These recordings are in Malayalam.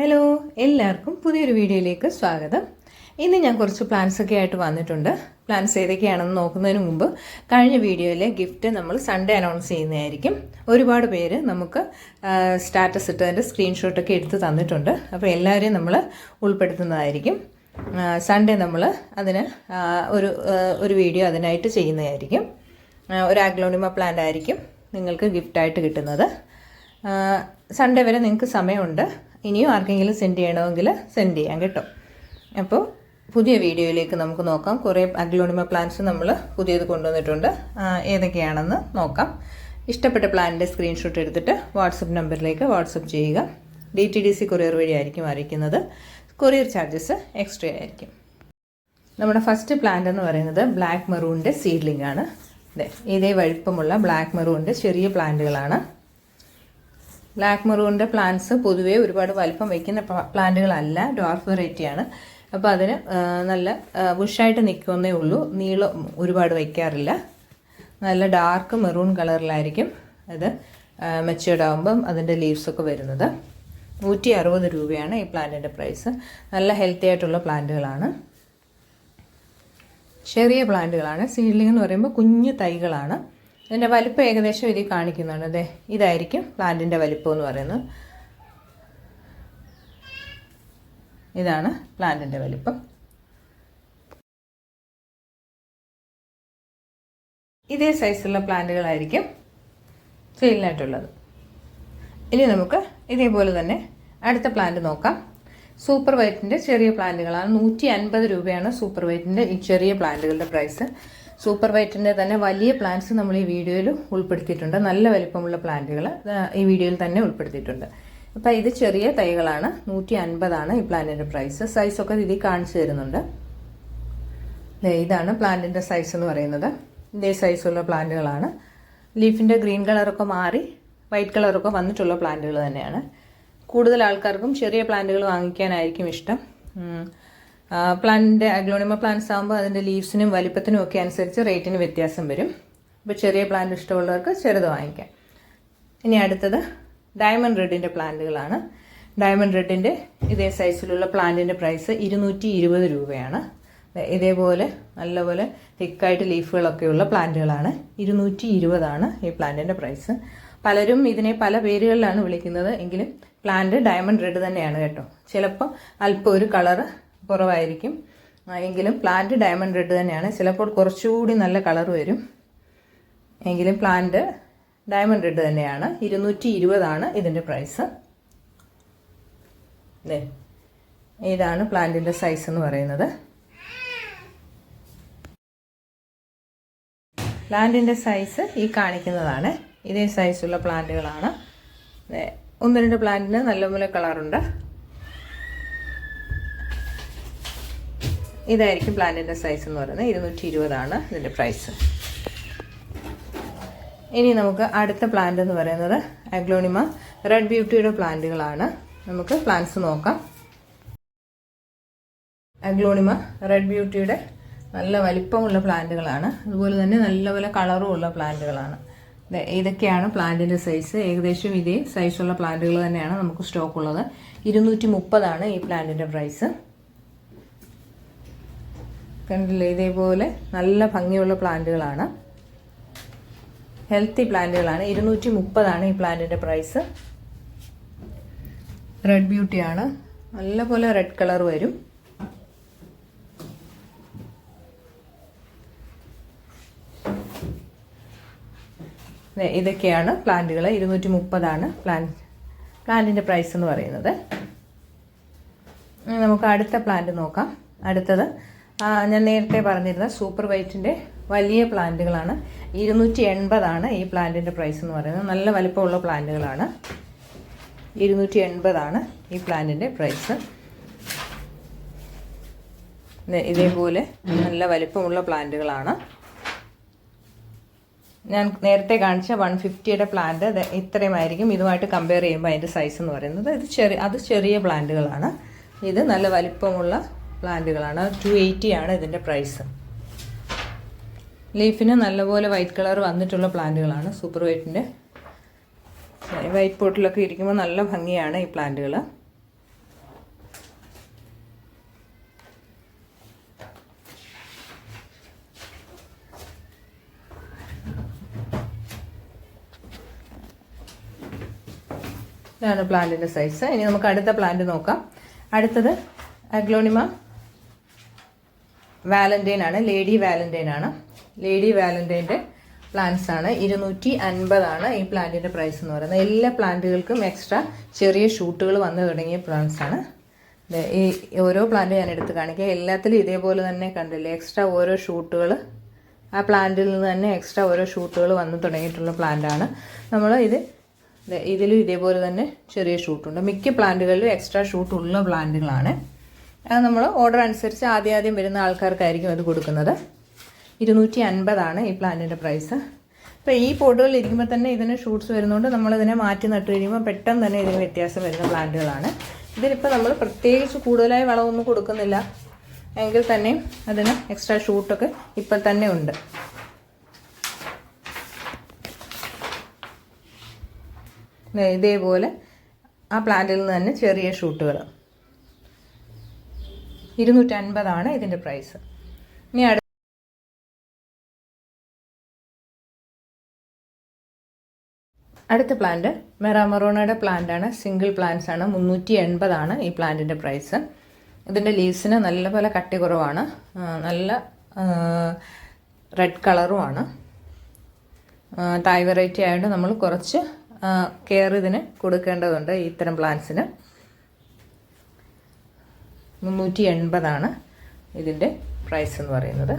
ഹലോ, എല്ലാവർക്കും പുതിയൊരു വീഡിയോയിലേക്ക് സ്വാഗതം. ഇന്ന് ഞാൻ കുറച്ച് പ്ലാൻസ് ഒക്കെ ആയിട്ട് വന്നിട്ടുണ്ട്. പ്ലാൻസ് ഏതൊക്കെയാണെന്ന് നോക്കുന്നതിന് മുമ്പ് കഴിഞ്ഞ വീഡിയോയിലെ ഗിഫ്റ്റ് നമ്മൾ സൺഡേ അനൗൺസ് ചെയ്യുന്നതായിരിക്കും. ഒരുപാട് പേര് നമുക്ക് സ്റ്റാറ്റസ് ഇട്ടതിൻ്റെ സ്ക്രീൻഷോട്ടൊക്കെ എടുത്ത് തന്നിട്ടുണ്ട്. അപ്പോൾ എല്ലാവരെയും നമ്മൾ ഉൾപ്പെടുത്തുന്നതായിരിക്കും. സൺഡേ നമ്മൾ അതിന് ഒരു വീഡിയോ അതിനായിട്ട് ചെയ്യുന്നതായിരിക്കും. ഒരു അഗ്ലോണിമ പ്ലാന്റ് ആയിരിക്കും നിങ്ങൾക്ക് ഗിഫ്റ്റായിട്ട് കിട്ടുന്നത്. സൺഡേ വരെ നിങ്ങൾക്ക് സമയമുണ്ട്. ഇനിയും ആർക്കെങ്കിലും സെൻഡ് ചെയ്യണമെങ്കിൽ സെൻഡ് ചെയ്യാം കേട്ടോ. അപ്പോൾ പുതിയ വീഡിയോയിലേക്ക് നമുക്ക് നോക്കാം. കുറേ അഗ്ലോണിമ പ്ലാന്റ്സ് നമ്മൾ പുതിയത് കൊണ്ടുവന്നിട്ടുണ്ട്. ഏതൊക്കെയാണെന്ന് നോക്കാം. ഇഷ്ടപ്പെട്ട പ്ലാന്റിൻ്റെ സ്ക്രീൻഷോട്ട് എടുത്തിട്ട് വാട്സപ്പ് നമ്പറിലേക്ക് വാട്സപ്പ് ചെയ്യുക. DTDC കൊറിയർ വഴിയായിരിക്കും അറിയിക്കുന്നത്. കൊറിയർ ചാർജസ് എക്സ്ട്രാ ആയിരിക്കും. നമ്മുടെ ഫസ്റ്റ് പ്ലാന്റ് എന്ന് പറയുന്നത് ബ്ലാക്ക് മെറൂണിൻ്റെ സീഡ്ലിംഗ് ആണ്. ഇതേ വഴുപ്പമുള്ള ബ്ലാക്ക് മെറൂണിൻ്റെ ചെറിയ പ്ലാന്റുകളാണ്. ബ്ലാക്ക് മെറൂണിൻ്റെ പ്ലാന്റ്സ് പൊതുവേ ഒരുപാട് വലിപ്പം വയ്ക്കുന്ന പ്ലാന്റുകളല്ല, ഡ്വാർഫ് വെറൈറ്റിയാണ്. അപ്പോൾ അതിന് നല്ല ബുഷായിട്ട് നിൽക്കുന്നേ ഉള്ളൂ. നീളം ഒരുപാട് വയ്ക്കാറില്ല. നല്ല ഡാർക്ക് മെറൂൺ കളറിലായിരിക്കും അത് മെച്യൂർഡ് ആകുമ്പം അതിൻ്റെ ലീവ്സൊക്കെ വരുന്നത്. 160 രൂപയാണ് ഈ പ്ലാന്റിൻ്റെ പ്രൈസ്. നല്ല ഹെൽത്തി ആയിട്ടുള്ള പ്ലാന്റുകളാണ്, ചെറിയ പ്ലാന്റുകളാണ്. സീഡ്ലിംഗ് എന്ന് പറയുമ്പോൾ കുഞ്ഞു തൈകളാണ്. ഇതിൻ്റെ വലിപ്പം ഏകദേശം ഇതിൽ കാണിക്കുന്നുണ്ട്. അതെ, ഇതായിരിക്കും പ്ലാന്റിൻ്റെ വലിപ്പം എന്ന് പറയുന്നത്. ഇതാണ് പ്ലാന്റിൻ്റെ വലിപ്പം. ഇതേ സൈസുള്ള പ്ലാന്റുകളായിരിക്കും സെയിലിനായിട്ടുള്ളത്. ഇനി നമുക്ക് ഇതേപോലെ തന്നെ അടുത്ത പ്ലാന്റ് നോക്കാം. സൂപ്പർ വൈറ്റിൻ്റെ ചെറിയ പ്ലാന്റുകളാണ്. 150 രൂപയാണ് സൂപ്പർ വൈറ്റിൻ്റെ ഈ ചെറിയ പ്ലാന്റുകളുടെ പ്രൈസ്. സൂപ്പർ വൈറ്റിൻ്റെ തന്നെ വലിയ പ്ലാന്റ്സ് നമ്മൾ ഈ വീഡിയോയിൽ ഉൾപ്പെടുത്തിയിട്ടുണ്ട്. നല്ല വലിപ്പമുള്ള പ്ലാന്റുകൾ ഈ വീഡിയോയിൽ തന്നെ ഉൾപ്പെടുത്തിയിട്ടുണ്ട്. അപ്പോൾ ഇത് ചെറിയ തൈകളാണ്. 150 ഈ പ്ലാന്റിൻ്റെ പ്രൈസ്. സൈസൊക്കെ ഇതിൽ കാണിച്ചു തരുന്നുണ്ട്. ഇതാണ് പ്ലാന്റിൻ്റെ സൈസ് എന്ന് പറയുന്നത്. ഇതേ സൈസുള്ള പ്ലാന്റുകളാണ്. ലീഫിൻ്റെ ഗ്രീൻ കളറൊക്കെ മാറി വൈറ്റ് കളറൊക്കെ വന്നിട്ടുള്ള പ്ലാന്റുകൾ തന്നെയാണ്. കൂടുതൽ ആൾക്കാർക്കും ചെറിയ പ്ലാന്റുകൾ വാങ്ങിക്കാനായിരിക്കും ഇഷ്ടം. പ്ലാന്റിൻ്റെ അഗ്ലോണിമ പ്ലാന്റ്സ് ആകുമ്പോൾ അതിൻ്റെ ലീവ്സിനും വലിപ്പത്തിനും ഒക്കെ അനുസരിച്ച് റേറ്റിന് വ്യത്യാസം വരും. ഇപ്പോൾ ചെറിയ പ്ലാന്റ് ഇഷ്ടമുള്ളവർക്ക് ചെറുത് വാങ്ങിക്കാം. ഇനി അടുത്തത് ഡയമണ്ട് റെഡിൻ്റെ പ്ലാന്റുകളാണ്. ഡയമണ്ട് റെഡിൻ്റെ ഇതേ സൈസിലുള്ള പ്ലാന്റിൻ്റെ പ്രൈസ് 220 രൂപയാണ്. ഇതേപോലെ നല്ലപോലെ തിക്കായിട്ട് ലീഫുകളൊക്കെയുള്ള പ്ലാന്റുകളാണ്. 220 ഈ പ്ലാന്റിൻ്റെ പ്രൈസ്. പലരും ഇതിനെ പല പേരുകളിലാണ് വിളിക്കുന്നത്. എങ്കിലും പ്ലാന്റ് ഡയമണ്ട് റെഡ് തന്നെയാണ് കേട്ടോ. ചിലപ്പോൾ അല്പം ഒരു കളറ് കുറവായിരിക്കും, എങ്കിലും പ്ലാന്റ് ഡയമണ്ട് റെഡ് തന്നെയാണ്. ചിലപ്പോൾ കുറച്ചുകൂടി നല്ല കളർ വരും, എങ്കിലും പ്ലാന്റ് ഡയമണ്ട് റെഡ് തന്നെയാണ്. 220 ഇതിൻ്റെ പ്രൈസ്. ഇതാണ് പ്ലാന്റിൻ്റെ സൈസ് എന്ന് പറയുന്നത്. പ്ലാന്റിൻ്റെ സൈസ് ഈ കാണിക്കുന്നതാണ്. ഇതേ സൈസുള്ള പ്ലാന്റുകളാണ്. 1-2 പ്ലാന്റിന് നല്ലപോലെ കളറുണ്ട്. ഇതായിരിക്കും പ്ലാന്റിൻ്റെ സൈസ് എന്ന് പറയുന്നത്. 220 ഇതിൻ്റെ പ്രൈസ്. ഇനി നമുക്ക് അടുത്ത പ്ലാന്റ് എന്ന് പറയുന്നത് അഗ്ലോണിമ റെഡ് ബ്യൂട്ടിയുടെ പ്ലാന്റുകളാണ്. നമുക്ക് പ്ലാന്റ്സ് നോക്കാം. അഗ്ലോണിമ റെഡ് ബ്യൂട്ടിയുടെ നല്ല വലിപ്പമുള്ള പ്ലാന്റുകളാണ്. അതുപോലെ തന്നെ നല്ലപോലെ കളറും ഉള്ള പ്ലാന്റുകളാണ്. ഇതൊക്കെയാണ് പ്ലാന്റിൻ്റെ സൈസ്. ഏകദേശം ഇതേ സൈസുള്ള പ്ലാന്റുകൾ തന്നെയാണ് നമുക്ക് സ്റ്റോക്ക് ഉള്ളത്. 230 ഈ പ്ലാന്റിൻ്റെ പ്രൈസ്. കണ്ടില്ലേ, ഇതേപോലെ നല്ല ഭംഗിയുള്ള പ്ലാന്റുകളാണ്, ഹെൽത്തി പ്ലാന്റുകളാണ്. 230 ഈ പ്ലാന്റിൻ്റെ പ്രൈസ്. റെഡ് ബ്യൂട്ടിയാണ്. നല്ലപോലെ റെഡ് കളർ വരും. ഇതൊക്കെയാണ് പ്ലാന്റുകൾ. 230 പ്ലാന്റിൻ്റെ പ്രൈസ് എന്ന് പറയുന്നത്. നമുക്ക് അടുത്ത പ്ലാന്റ് നോക്കാം. അടുത്തത് ഞാൻ നേരത്തെ പറഞ്ഞിരുന്ന സൂപ്പർ വൈറ്റിൻ്റെ വലിയ പ്ലാന്റുകളാണ്. 280 ഈ പ്ലാന്റിൻ്റെ പ്രൈസ് എന്ന് പറയുന്നത്. നല്ല വലിപ്പമുള്ള പ്ലാന്റുകളാണ്. 280 ഈ പ്ലാന്റിൻ്റെ പ്രൈസ്. ഇതേപോലെ നല്ല വലിപ്പമുള്ള പ്ലാന്റുകളാണ്. ഞാൻ നേരത്തെ കാണിച്ച 150 പ്ലാന്റ് ഇത്രയുമായിരിക്കും. ഇതുമായിട്ട് കമ്പയർ ചെയ്യുമ്പോൾ അതിൻ്റെ സൈസ് എന്ന് പറയുന്നത് അത് ചെറിയ പ്ലാന്റുകളാണ്. ഇത് നല്ല വലിപ്പമുള്ള പ്ലാന്റുകളാണ്. 280 ഇതിൻ്റെ പ്രൈസ്. ലീഫിന് നല്ലപോലെ വൈറ്റ് കളർ വന്നിട്ടുള്ള പ്ലാന്റുകളാണ് സൂപ്പർ വൈറ്റിൻ്റെ. വൈറ്റ് പോട്ടിലൊക്കെ ഇരിക്കുമ്പോൾ നല്ല ഭംഗിയാണ് ഈ പ്ലാന്റുകൾ. ഇതാണ് പ്ലാന്റിൻ്റെ സൈസ്. ഇനി നമുക്ക് അടുത്ത പ്ലാന്റ് നോക്കാം. അടുത്തത് അഗ്ലോണിമ വാലന്റൈൻ ആണ്. ലേഡി വാലന്റൈൻ ആണ്. ലേഡി വാലന്റൈൻ്റെ പ്ലാന്റ്സ് ആണ്. 250 ഈ പ്ലാന്റിൻ്റെ പ്രൈസ് എന്ന് പറയുന്നത്. എല്ലാ പ്ലാന്റുകൾക്കും എക്സ്ട്രാ ചെറിയ ഷൂട്ടുകൾ വന്നു തുടങ്ങിയ പ്ലാന്റ്സ് ആണ്. ഈ ഓരോ പ്ലാന്റ് ഞാൻ എടുത്ത് കാണിക്കാം. എല്ലാത്തിലും ഇതേപോലെ തന്നെ കണ്ടില്ലേ, എക്സ്ട്രാ ഓരോ ഷൂട്ടുകൾ ആ പ്ലാന്റിൽ നിന്ന് തന്നെ എക്സ്ട്രാ ഓരോ ഷൂട്ടുകൾ വന്നു തുടങ്ങിയിട്ടുള്ള പ്ലാന്റാണ്. നമ്മൾ ഇതിലും ഇതേപോലെ തന്നെ ചെറിയ ഷൂട്ടുണ്ട്. മിക്ക പ്ലാന്റുകളിലും എക്സ്ട്രാ ഷൂട്ടുള്ള പ്ലാന്റുകളാണ്. അത് നമ്മൾ ഓർഡർ അനുസരിച്ച് ആദ്യം വരുന്ന ആൾക്കാർക്കായിരിക്കും അത് കൊടുക്കുന്നത്. 250 ഈ പ്ലാന്റിൻ്റെ പ്രൈസ്. അപ്പോൾ ഈ പോട്ടുകളിൽ ഇരിക്കുമ്പോൾ തന്നെ ഇതിന് ഷൂട്ട്സ് വരുന്നതുകൊണ്ട് നമ്മളിതിനെ മാറ്റി നട്ട് കഴിയുമ്പോൾ പെട്ടെന്ന് തന്നെ ഇതിന് വ്യത്യാസം വരുന്ന പ്ലാന്റുകളാണ്. ഇതിനിപ്പോൾ നമ്മൾ പ്രത്യേകിച്ച് കൂടുതലായി വളമൊന്നും കൊടുക്കുന്നില്ല എങ്കിൽ തന്നെയും അതിന് എക്സ്ട്രാ ഷൂട്ടൊക്കെ ഇപ്പം തന്നെ ഉണ്ട്. ഇതേപോലെ ആ പ്ലാന്റിൽ നിന്ന് തന്നെ ചെറിയ ഷൂട്ടുകൾ. 250 ഇതിൻ്റെ പ്രൈസ്. ഇനി അടുത്ത പ്ലാന്റ് മെറാമറോണയുടെ പ്ലാന്റാണ്. സിംഗിൾ പ്ലാന്റ്സ് ആണ്. 380 ഈ പ്ലാന്റിൻ്റെ പ്രൈസ്. ഇതിൻ്റെ ലീവ്സിന് നല്ലപോലെ കട്ടി കുറവാണ്. നല്ല റെഡ് കളറുമാണ്. തായ് വെറൈറ്റി ആയതുകൊണ്ട് നമ്മൾ കുറച്ച് കെയർ ഇതിന് കൊടുക്കേണ്ടതുണ്ട്. ഇത്തരം പ്ലാന്റ്സിന് 380 ഇതിൻ്റെ പ്രൈസ് എന്ന് പറയുന്നത്.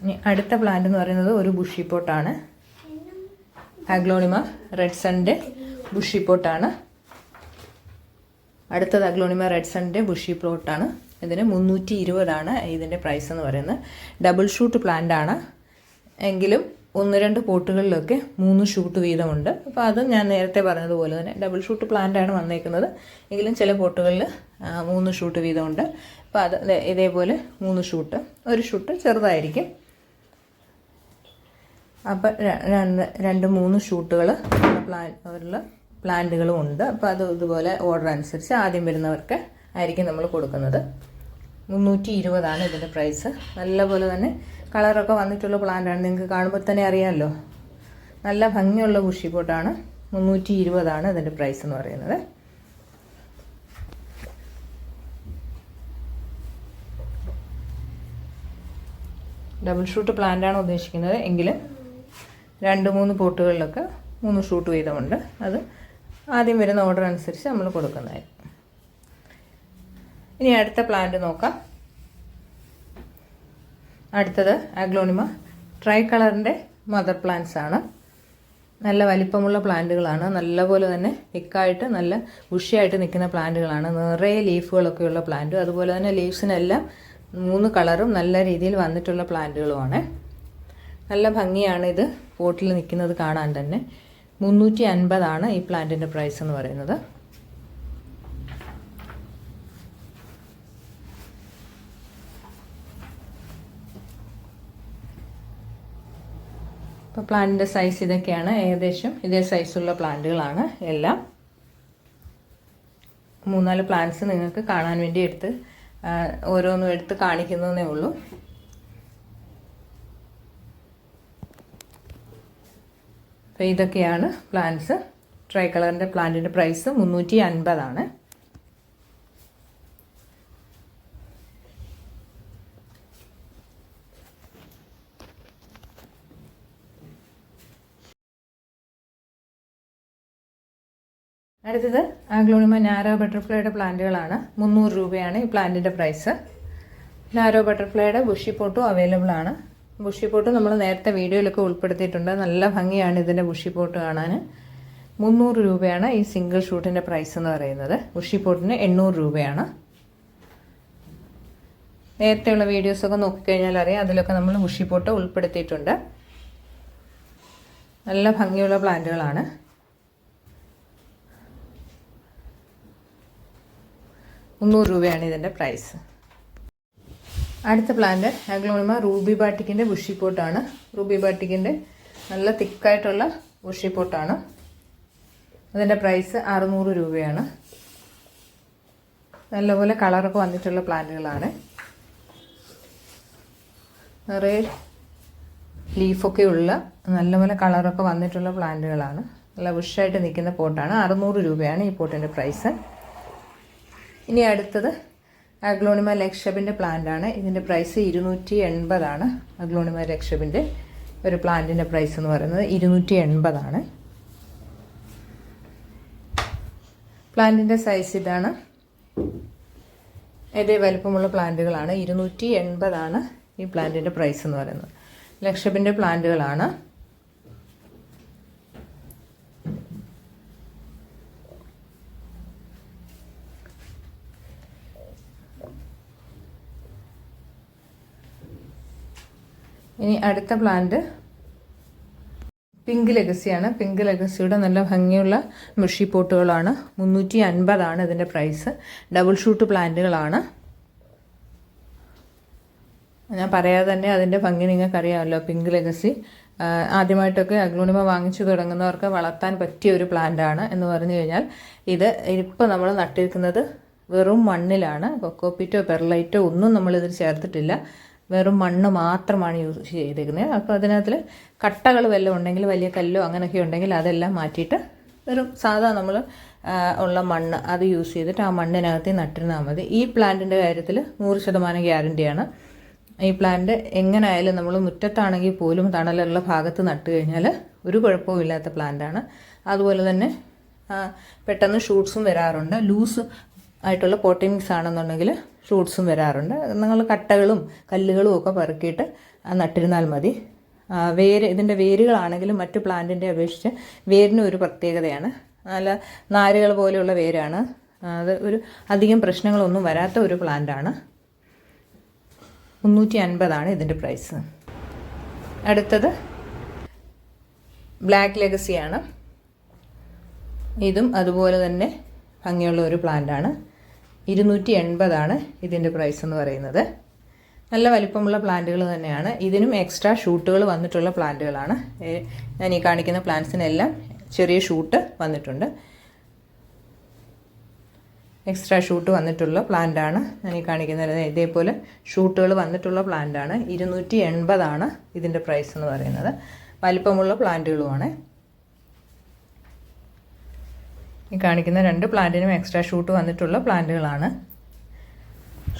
ഇനി അടുത്ത പ്ലാന്റ് എന്ന് പറയുന്നത് ഒരു ബുഷി പോട്ടാണ്. അഗ്ലോണിമ റെഡ് സൺൻ്റെ ബുഷി പോട്ടാണ്. അടുത്തത് അഗ്ലോണിമ റെഡ് സൺൻ്റെ ബുഷി പോട്ടാണ്. ഇതിന് 320 ഇതിൻ്റെ പ്രൈസ് എന്ന് പറയുന്നത്. ഡബിൾ ഷൂട്ട് പ്ലാന്റ് ആണ്. എങ്കിലും 1-2 പോട്ടുകളിലൊക്കെ 3 ഷൂട്ട് വീതമുണ്ട്. അപ്പോൾ അത് ഞാൻ നേരത്തെ പറഞ്ഞതുപോലെ തന്നെ ഡബിൾ ഷൂട്ട് പ്ലാന്റ് ആണ് വന്നേക്കുന്നത്. എങ്കിലും ചില പോട്ടുകളിൽ 3 ഷൂട്ട് വീതമുണ്ട്. അപ്പോൾ അത് ഇതേപോലെ 3 ഷൂട്ട്. ഒരു ഷൂട്ട് ചെറുതായിരിക്കും. അപ്പോൾ 2-3 ഷൂട്ടുകൾ ഉള്ള പ്ലാന്റുകളും ഉണ്ട്. അപ്പോൾ അത് ഇതുപോലെ ഓർഡർ അനുസരിച്ച് ആദ്യം വരുന്നവർക്ക് ആയിരിക്കും നമ്മൾ കൊടുക്കുന്നത്. 320 ഇതിൻ്റെ പ്രൈസ്. നല്ലപോലെ തന്നെ കളറൊക്കെ വന്നിട്ടുള്ള പ്ലാന്റാണ്. നിങ്ങൾക്ക് കാണുമ്പോൾ തന്നെ അറിയാമല്ലോ, നല്ല ഭംഗിയുള്ള ബുഷി പോട്ടാണ്. 320 ഇതിൻ്റെ പ്രൈസ് എന്ന് പറയുന്നത്. ഡബിൾ ഷൂട്ട് പ്ലാന്റാണ് ഉദ്ദേശിക്കുന്നത്. എങ്കിലും 2-3 പോട്ടുകളിലൊക്കെ 3 ഷൂട്ട് വീതമുണ്ട്. അത് ആദ്യം വരുന്ന ഓർഡർ അനുസരിച്ച് നമ്മൾ കൊടുക്കുന്നതായിരിക്കും. ഇനി അടുത്ത പ്ലാന്റ് നോക്കാം. അടുത്തത് അഗ്ലോണിമ ട്രൈ കളറിൻ്റെ മദർ പ്ലാന്റ്സ് ആണ്. നല്ല വലിപ്പമുള്ള പ്ലാന്റുകളാണ്. നല്ലപോലെ തന്നെ തിക്കായിട്ട് നല്ല ബുഷിയായിട്ട് നിൽക്കുന്ന പ്ലാന്റുകളാണ്. നിറയെ ലീഫുകളൊക്കെയുള്ള പ്ലാന്റും അതുപോലെ തന്നെ ലീവ്സിനെല്ലാം 3 കളറും നല്ല രീതിയിൽ വന്നിട്ടുള്ള പ്ലാന്റുകളുമാണ്. നല്ല ഭംഗിയാണ് ഇത് പോട്ടിൽ നിൽക്കുന്നത് കാണാൻ തന്നെ. 350 ഈ പ്ലാന്റിൻ്റെ പ്രൈസ് എന്ന് പറയുന്നത്. അപ്പോൾ പ്ലാന്റിൻ്റെ സൈസ് ഇതൊക്കെയാണ്. ഏകദേശം ഇതേ സൈസുള്ള പ്ലാന്റുകളാണ് എല്ലാം. 3-4 പ്ലാന്റ്സ് നിങ്ങൾക്ക് കാണാൻ വേണ്ടി ഓരോന്നും എടുത്ത് കാണിക്കുന്നതേ ഉള്ളൂ. അപ്പോൾ ഇതൊക്കെയാണ് പ്ലാന്റ്സ്. ട്രൈ കളറിൻ്റെ പ്ലാന്റിൻ്റെ പ്രൈസ് 350. അടുത്തത് ആഗ്ലോണിമ നാരോ ബട്ടർഫ്ലൈയുടെ പ്ലാന്റുകളാണ്. 300 രൂപയാണ് ഈ പ്ലാന്റിൻ്റെ പ്രൈസ്. നാരോ ബട്ടർഫ്ലൈയുടെ ബുഷി പോട്ടും അവൈലബിൾ ആണ്. ബുഷി പോട്ട് നമ്മൾ നേരത്തെ വീഡിയോയിലൊക്കെ ഉൾപ്പെടുത്തിയിട്ടുണ്ട്. നല്ല ഭംഗിയാണ് ഇതിൻ്റെ ബുഷി പോട്ട് കാണാൻ. 300 രൂപയാണ് ഈ സിംഗിൾ ഷൂട്ടിൻ്റെ പ്രൈസ് എന്ന് പറയുന്നത്. ബുഷി പോട്ടിന് 800 രൂപയാണ്. നേരത്തെയുള്ള വീഡിയോസൊക്കെ നോക്കിക്കഴിഞ്ഞാൽ അറിയാം, അതിലൊക്കെ നമ്മൾ ബുഷി പോട്ട് ഉൾപ്പെടുത്തിയിട്ടുണ്ട്. നല്ല ഭംഗിയുള്ള പ്ലാന്റുകളാണ്. 300 രൂപയാണ് ഇതിൻ്റെ പ്രൈസ്. അടുത്ത പ്ലാന്റ് അഗ്ലോണിമ റൂബി ബാട്ടിക്കിൻ്റെ ബുഷി പോട്ടാണ്. റൂബി ബാട്ടിക്കിൻ്റെ നല്ല തിക്കായിട്ടുള്ള ബുഷി പോട്ടാണ്. അതിൻ്റെ പ്രൈസ് 600 രൂപയാണ്. നല്ലപോലെ കളറൊക്കെ വന്നിട്ടുള്ള പ്ലാന്റുകളാണ്. നിറയെ ലീഫൊക്കെ ഉള്ള നല്ലപോലെ കളറൊക്കെ വന്നിട്ടുള്ള പ്ലാന്റുകളാണ്. നല്ല ബുഷായിട്ട് നിൽക്കുന്ന പോട്ടാണ്. 600 രൂപയാണ് ഈ പോട്ടിൻ്റെ പ്രൈസ്. ഇനി അടുത്തത് അഗ്ലോണിമ ലക്ഷബിൻ്റെ പ്ലാന്റാണ്. ഇതിൻ്റെ പ്രൈസ് 280 അഗ്ലോണിമ ലക്ഷബിൻ്റെ ഒരു പ്ലാന്റിൻ്റെ പ്രൈസ് എന്ന് പറയുന്നത് 280. പ്ലാന്റിൻ്റെ സൈസ് ഇതാണ്. ഇതേ വലിപ്പമുള്ള പ്ലാന്റുകളാണ്. 280 ഈ പ്ലാന്റിൻ്റെ പ്രൈസ് എന്ന് പറയുന്നത്. ലക്ഷബിൻ്റെ പ്ലാന്റുകളാണ്. ഇനി അടുത്ത പ്ലാന്റ് പിങ്ക് ലെഗസിയാണ്. പിങ്ക് ലെഗസിയുടെ നല്ല ഭംഗിയുള്ള മുഷി പോട്ടുകളാണ്. 350 ഇതിൻ്റെ പ്രൈസ്. Double shoot പ്ലാന്റുകളാണ്. ഞാൻ പറയാതെ തന്നെ അതിൻ്റെ ഭംഗി നിങ്ങൾക്കറിയാമല്ലോ. പിങ്ക് ലെഗസി ആദ്യമായിട്ടൊക്കെ അഗ്ലോണിമ വാങ്ങിച്ചു തുടങ്ങുന്നവർക്ക് വളർത്താൻ പറ്റിയ ഒരു പ്ലാന്റാണ് എന്ന് പറഞ്ഞു കഴിഞ്ഞാൽ, ഇത് ഇപ്പോൾ നമ്മൾ നട്ടിരിക്കുന്നത് വെറും മണ്ണിലാണ്. കൊക്കോപ്പിറ്റോ പെർലൈറ്റോ ഒന്നും നമ്മളിതിൽ ചേർത്തിട്ടില്ല. വെറും മണ്ണ് മാത്രമാണ് യൂസ് ചെയ്തിരിക്കുന്നത്. അപ്പോൾ അതിനകത്ത് കട്ടകൾ വല്ലതും ഉണ്ടെങ്കിൽ, വലിയ കല്ലോ അങ്ങനെയൊക്കെ ഉണ്ടെങ്കിൽ അതെല്ലാം മാറ്റിയിട്ട് വെറും സാധാ നമ്മൾ ഉള്ള മണ്ണ് അത് യൂസ് ചെയ്തിട്ട് ആ മണ്ണിനകത്ത് നട്ടിരുന്നാൽ മതി. ഈ പ്ലാന്റിൻ്റെ കാര്യത്തിൽ 100% ഗ്യാരണ്ടിയാണ്. ഈ പ്ലാന്റ് എങ്ങനെയായാലും നമ്മൾ മുറ്റത്താണെങ്കിൽ പോലും തണലുള്ള ഭാഗത്ത് നട്ട് കഴിഞ്ഞാൽ ഒരു കുഴപ്പവും ഇല്ലാത്ത പ്ലാന്റാണ്. അതുപോലെ തന്നെ പെട്ടെന്ന് ഷൂട്ട്സും വരാറുണ്ട്. ലൂസ് ആയിട്ടുള്ള പോട്ടിങ്സ് ആണെന്നുണ്ടെങ്കിൽ ഷൂട്ട്സും വരാറുണ്ട്. നിങ്ങൾ കട്ടകളും കല്ലുകളും ഒക്കെ പെറുക്കിയിട്ട് നട്ടിരുന്നാൽ മതി. ഇതിൻ്റെ വേരുകളാണെങ്കിലും മറ്റു പ്ലാന്റിൻ്റെ അപേക്ഷിച്ച് വേരിന് ഒരു പ്രത്യേകതയാണ്. നല്ല നാരുകൾ പോലെയുള്ള വേരാണ്. അത് ഒരു അധികം പ്രശ്നങ്ങളൊന്നും വരാത്ത ഒരു പ്ലാന്റാണ്. 350 ഇതിൻ്റെ പ്രൈസ്. അടുത്തത് ബ്ലാക്ക് ലെഗസിയാണ്. ഇതും അതുപോലെ തന്നെ ഭംഗിയുള്ള ഒരു പ്ലാന്റാണ്. 280 ഇതിൻ്റെ പ്രൈസ് എന്ന് പറയുന്നത്. നല്ല വലിപ്പമുള്ള പ്ലാന്റുകൾ തന്നെയാണ്. ഇതിനും എക്സ്ട്രാ ഷൂട്ടുകൾ വന്നിട്ടുള്ള പ്ലാന്റുകളാണ്. ഞാൻ ഈ കാണിക്കുന്ന പ്ലാന്റ്സിനെല്ലാം ചെറിയ ഷൂട്ട് വന്നിട്ടുണ്ട്. എക്സ്ട്രാ ഷൂട്ട് വന്നിട്ടുള്ള പ്ലാന്റാണ് ഞാൻ ഈ കാണിക്കുന്നത്. ഇതേപോലെ ഷൂട്ടുകൾ വന്നിട്ടുള്ള പ്ലാന്റാണ്. 280 ഇതിൻ്റെ പ്രൈസ് എന്ന് പറയുന്നത്. വലിപ്പമുള്ള പ്ലാന്റുകളുമാണ്. ഈ കാണിക്കുന്ന 2 പ്ലാന്റിനും എക്സ്ട്രാ ഷൂട്ട് വന്നിട്ടുള്ള പ്ലാന്റുകളാണ്.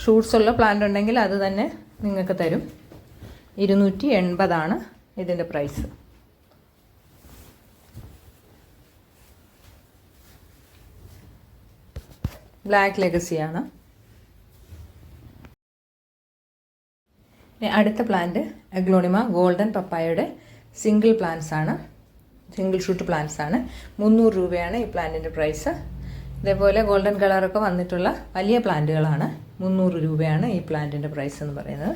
ഷൂട്ട്സ് ഉള്ള പ്ലാന്റ് ഉണ്ടെങ്കിൽ അത് തന്നെ നിങ്ങൾക്ക് തരും. 280 ഇതിൻ്റെ പ്രൈസ്. ബ്ലാക്ക് ലെഗസിയാണ്. അടുത്ത പ്ലാന്റ് അഗ്ലോണിമ ഗോൾഡൻ പപ്പായയുടെ സിംഗിൾ പ്ലാന്റ്സ് ആണ്. സിംഗിൾ ഷൂട്ട് പ്ലാന്റ്സ് ആണ്. 300 രൂപയാണ് ഈ പ്ലാന്റിൻ്റെ പ്രൈസ്. ഇതേപോലെ ഗോൾഡൻ കളറൊക്കെ വന്നിട്ടുള്ള വലിയ പ്ലാന്റുകളാണ്. 300 രൂപയാണ് ഈ പ്ലാന്റിൻ്റെ പ്രൈസ് എന്ന് പറയുന്നത്.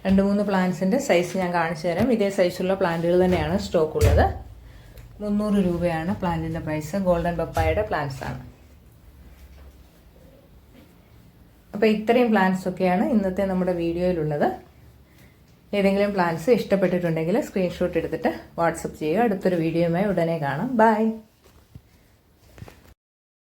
2-3 പ്ലാന്റ്സിൻ്റെ സൈസ് ഞാൻ കാണിച്ചു തരാം. ഇതേ സൈസുള്ള പ്ലാന്റുകൾ തന്നെയാണ് സ്റ്റോക്ക് ഉള്ളത്. 300 രൂപയാണ് പ്ലാന്റിൻ്റെ പ്രൈസ്. ഗോൾഡൻ പപ്പായയുടെ പ്ലാന്റ്സ് ആണ്. അപ്പോൾ ഇത്രയും പ്ലാന്റ്സ് ഒക്കെയാണ് ഇന്നത്തെ നമ്മുടെ വീഡിയോയിലുള്ളത്. ഏതെങ്കിലും പ്ലാന്റ്സ് ഇഷ്ടപ്പെട്ടിട്ടുണ്ടെങ്കിൽ സ്ക്രീൻഷോട്ട് എടുത്തിട്ട് വാട്സപ്പ് ചെയ്യുക. അടുത്തൊരു വീഡിയോയുമായി ഉടനെ കാണാം. ബൈ.